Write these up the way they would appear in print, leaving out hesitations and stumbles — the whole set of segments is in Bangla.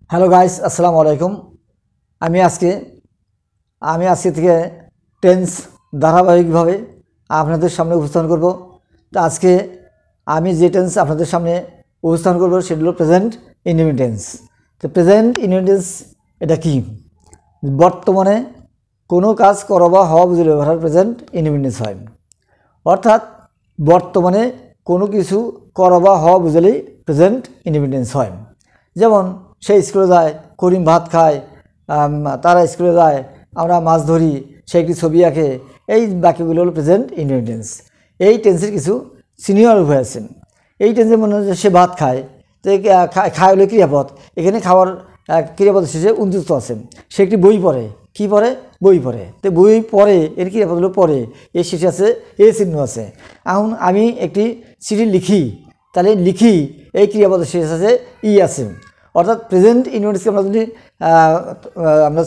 হ্যালো গাইস, আসসালামু আলাইকুম। আমি আজকে থেকে টেন্স ধারাবাহিকভাবে আপনাদের সামনে উপস্থাপন করব। তো আজকে আমি যে টেন্স আপনাদের সামনে উপস্থাপন করব সেটা হলো প্রেজেন্ট ইনডিফিনিট টেন্স। তো প্রেজেন্ট ইনডিফিনিট টেন্স এটা কি? বর্তমানে কোনো কাজ করা বা হওয়া বুঝলে ব্যবহার প্রেজেন্ট ইনডিফিনিট হয়। অর্থাৎ বর্তমানে কোনো কিছু করা বা হওয়া বুঝলেই প্রেজেন্ট ইনডিফিনিট হয়। যেমন সে স্কুলে যায়, করিম ভাত খায়, তারা স্কুলে যায়, আমরা মাছ ধরি, সে একটি ছবি আঁকে। এই বাক্যগুলো হলো প্রেজেন্ট ইনডিফিনিট টেন্স। এই টেন্সের কিছু সিনিয়র উপায় আছেন। এই টেন্সে মনে হয় যে সে ভাত খায়, তো খায় হলো ক্রিয়াপদ। এখানে খাওয়ার ক্রিয়াপদ শেষে উন্তুষ্ট আছেন। সে একটি বই পড়ে, কী পড়ে? বই পড়ে। তো বই পড়ে এর ক্রিয়াপদ হলো পড়ে, এর শেষে আছে এ চিহ্ন আছে। এখন আমি একটি চিঠি লিখি, তাহলে লিখি এই ক্রিয়াপদের শেষ আছে ই আছে। অর্থাৎ প্রেজেন্ট ইনডিফিনিটকে আমরা যদি আমরা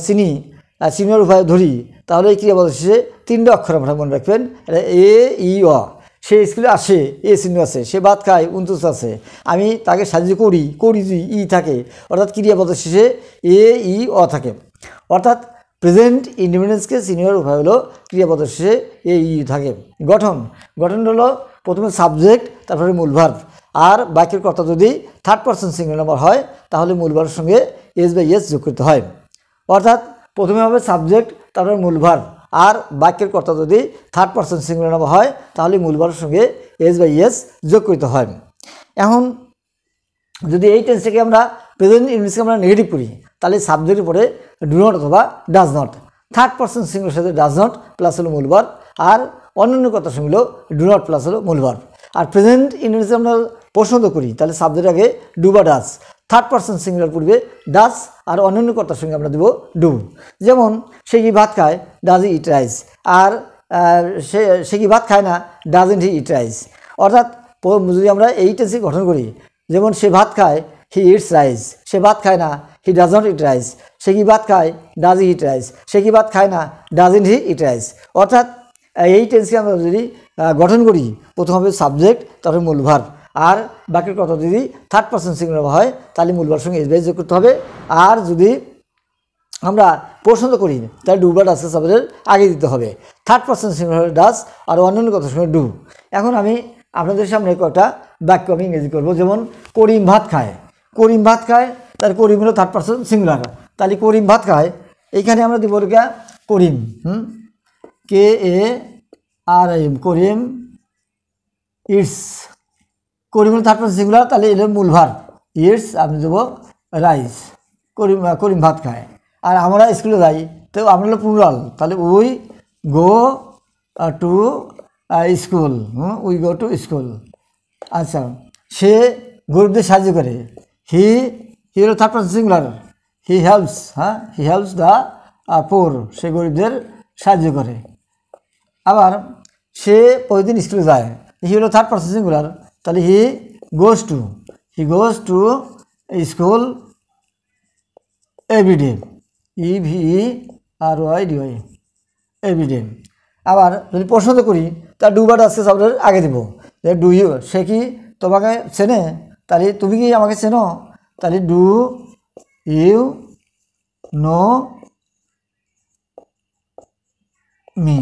সিনিয়র উপায় ধরি, তাহলে এই ক্রিয়াপদের শেষে তিনটে অক্ষর আমরা মনে রাখবেন, এটা এ ই অ। সে স্কুলে আসে, এ চিহ্ন আছে। সে ভাত খায়, উন্তুষ্ট আছে। আমি তাকে সাহায্য করি যদি ই থাকে, অর্থাৎ ক্রিয়াপদের শেষে এ ই অ থাকে। অর্থাৎ প্রেজেন্ট ইনডিফিনিটকে সিনিয়র উপায় হলো ক্রিয়াপদের শেষে এ ই থাকে। গঠন হলো প্রথমে সাবজেক্ট, তারপরে মূল ভার্ব। আর বাক্যের কর্তা যদি থার্ড পারসন সিঙ্গুলার নাম্বার হয়, তাহলে মূল ভার্বের সঙ্গে এস বাই এস যোগ করতে হয়। অর্থাৎ প্রথমে হবে সাবজেক্ট, তারপরে মূল ভার্ব। আর বাক্যের কর্তা যদি থার্ড পারসন সিঙ্গুলার নাম্বার হয়, তাহলে মূল ভার্বের সঙ্গে এস বাই এস যোগ করতে হয়। এখন যদি এই টেন্সটাকে আমরা প্রেজেন্ট ইনডিফিনিটকে আমরা নেগেটিভ করি, তাহলে সাবজেক্টের পরে ডু নট অথবা does not. Third person singular সাথে ডাজ নট প্লাস হলো মূল ভার্ব, আর অন্যান্য কথার সঙ্গে হলো ডু নট প্লাস হলো মূল ভার্ব। আর প্রেজেন্ট ইনডিফিনিটকে আমরা পছন্দ করি, তাহলে সাবজেক্ট আগে ডু বা ডাজ, থার্ড পারসন সিঙ্গুলার পূর্বে ডাজ, আর অন্যান্য কথার সঙ্গে আমরা দেব ডু। যেমন সে কি ভাত খায়, ডাজ ই ইট রাইস। আর সে কি ভাত খায় না, ডাজেন্ট হি ইট রাইস। অর্থাৎ যদি আমরা এই টেন্সে গঠন করি, যেমন সে ভাত খায়, হি ইটস রাইস। সে ভাত খায় না, he does not eat rice. সে কি ভাত খায়, ডাজ ই ইট রাইস। সে কি ভাত খায় না, ডাজেন্ট হি ইট রাইস। অর্থাৎ এই টেন্সকে আমরা যদি গঠন করি, প্রথম হবে সাবজেক্ট, তারপরে মূল ভার্ব। আর বাক্যের কথা যদি থার্ড পারসন সিঙ্গুলার হয়, তাহলে মূল ভার্বের সঙ্গে এস বাই যোগ করতে হবে। আর যদি আমরা পছন্দ করি, তাহলে ডু বা ডাজকে সাবজেক্টের আগে দিতে হবে। থার্ড পারসন সিঙ্গুলার ডাজ, আর অন্যান্য কথার সঙ্গে ডু। এখন আমি আপনাদের সামনে কয়েকটা বাক্য আমি ইংরেজি করবো। যেমন করিম ভাত খায়। করিম ভাত খায়, তার করিম হলো থার্ড পারসন সিঙ্গুলার, তাহলে করিম ভাত খায়। এইখানে আমরা দিব করিম, কে এ আর এম, করিম ইটস। করিম হলো থার্ড পারসন সিঙ্গুলার, তাহলে এর মূল ভার্ব ইটস, আমি দেবো রাইস। করিম ভাত খায়। আর আমরা স্কুলে যাই, তো আমরা হলো প্লুরাল, তাহলে we go to school, we go to school. আচ্ছা, সে গরিবদের সাহায্য করে, হি হলো third person singular, he helps, he helps the poor. সে গরিবদের সাহায্য করে। আবার সে প্রতিদিন স্কুলে যায়, হি হলো থার্ড পারসন সিঙ্গুলার, তাহলে he goes to school everyday, EVERYDAY, everyday. আবার যদি পছন্দ করি, তার ডু বা ডাজকে সাবজেক্ট আগে দেবো। ডু ইউ, সে কি তোমাকে চেনে, তাহলে তুমি কি আমাকে চেনো, তাহলে ডু ইউ নো মি।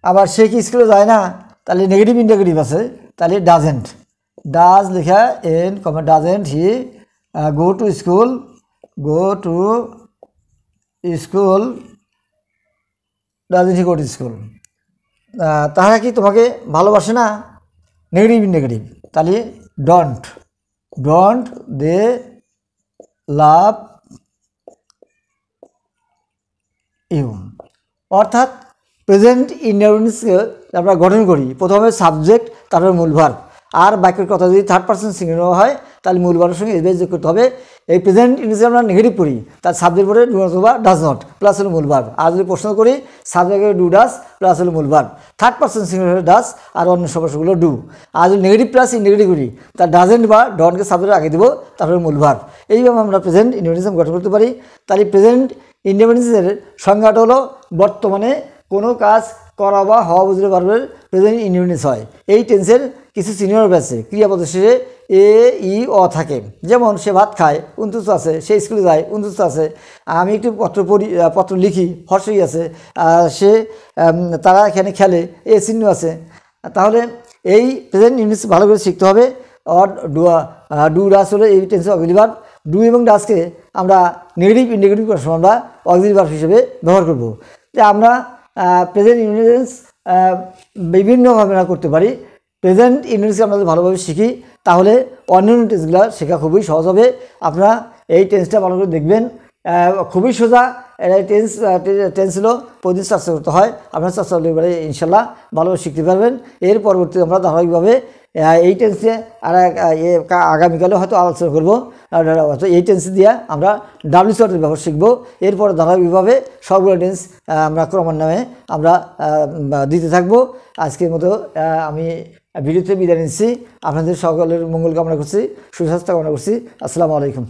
আবার সে কি স্কুলে যায় না, তাহলে নেগেটিভ ইন্টারগেটিভ আছে, তাহলে ডাজেন্ট। ডাজ লেখা N comma doesn't he go to school doesn't he go to school. তাহারা কি তোমাকে ভালোবাসে না, নেগেটিভ ইন্টারগেটিভ, তাহলে ডন্ট দে লাভ ইউ। অর্থাৎ প্রেজেন্ট ইনডিফিনিটকে আমরা গঠন করি, প্রথমে সাবজেক্ট, তারপরে মূল ভার্ব। আর বাক্যের কথা যদি থার্ড পারসন সিঙ্গুলার হয়, তাহলে মূল ভার্বের সঙ্গে এস বাই যোগ করতে হবে। এই প্রেজেন্ট ইনডিফিনিটকে আমরা নেগেটিভ করি, তার সাবজেক্ট পরে ডু অথবা ডাজ নট প্লাস হলো মূল ভার্ব। আর যদি প্রশ্ন করি, সাবজেক্টে ডু ডাজ প্লাস হলো মূল verb, third person singular does, আর অন্য সবগুলো ডু। আর যদি নেগেটিভ প্লাস ইননেগেটিভ করি, তার ডাজেন্ট বা ডনকে সাবজেক্টের আগে দেবো, তারপরে মূল ভার্ব। এইভাবে আমরা প্রেজেন্ট ইনডিফিনিট গঠন করতে পারি। তাহলে প্রেজেন্ট ইনডিফিনিটের সংজ্ঞাটা হলো বর্তমানে কোনো কাজ করা বা হওয়া বুঝতে পারবে প্রেজেন্ট ইনডিফিনিট হয়। এই টেন্সের কিছু সিনিয়র আছে, ক্রিয়াপদ শেষে এ ই অ থাকে। যেমন সে ভাত খায়, উনতুষ্ট আছে। সে স্কুলে যায়, উনতুষ্ট আছে। আমি একটু পত্র লিখি, হর্ষই আছে। সে তারা এখানে খেলে, এ চিহ্ন আছে। তাহলে এই প্রেজেন্ট ইনডিফিনিট ভালো করে শিখতে হবে। অর ডু ডাস হলো এই টেন্সের অক্সিলারি ভার্ব। ডু এবং ডাসকে আমরা নেগেটিভ ইন্ডিকেটিভ করার সময় আমরা অক্সিলারি ভার্ব হিসেবে ব্যবহার করব। যে আমরা প্রেজেন্ট ইনডিফিনিট বিভিন্নভাবে আমরা করতে পারি। প্রেজেন্ট ইনডিফিনিটকে আমরা যদি ভালোভাবে শিখি তাহলে অন্যান্য টেন্সগুলো শেখা খুবই সহজ হবে। আপনারা এই টেন্সটা ভালো করে দেখবেন, খুবই সোজা। টেন্স হলো প্রতিদিন চর্চা করতে হয়। আপনারা চর্চা করলে এবারে ইনশাল্লাহ ভালোভাবে শিখতে পারবেন। এর পরবর্তীতে আমরা ধারাবাহিকভাবে এই টেন্সে আর আগামীকালে হয়তো আলোচনা করবো। এই টেন্স দিয়ে আমরা WH ব্যবহার শিখবো। এরপর ধারাবাহিকভাবে সবগুলো টেন্স আমরা ক্রমান্বয়ে আমরা দিতে থাকবো। আজকের মতো আমি ভিডিওতে বিদায় নিচ্ছি। আপনাদের সকলের মঙ্গল কামনা করছি, সুস্বাস্থ্য কামনা করছি। আসসালামু আলাইকুম।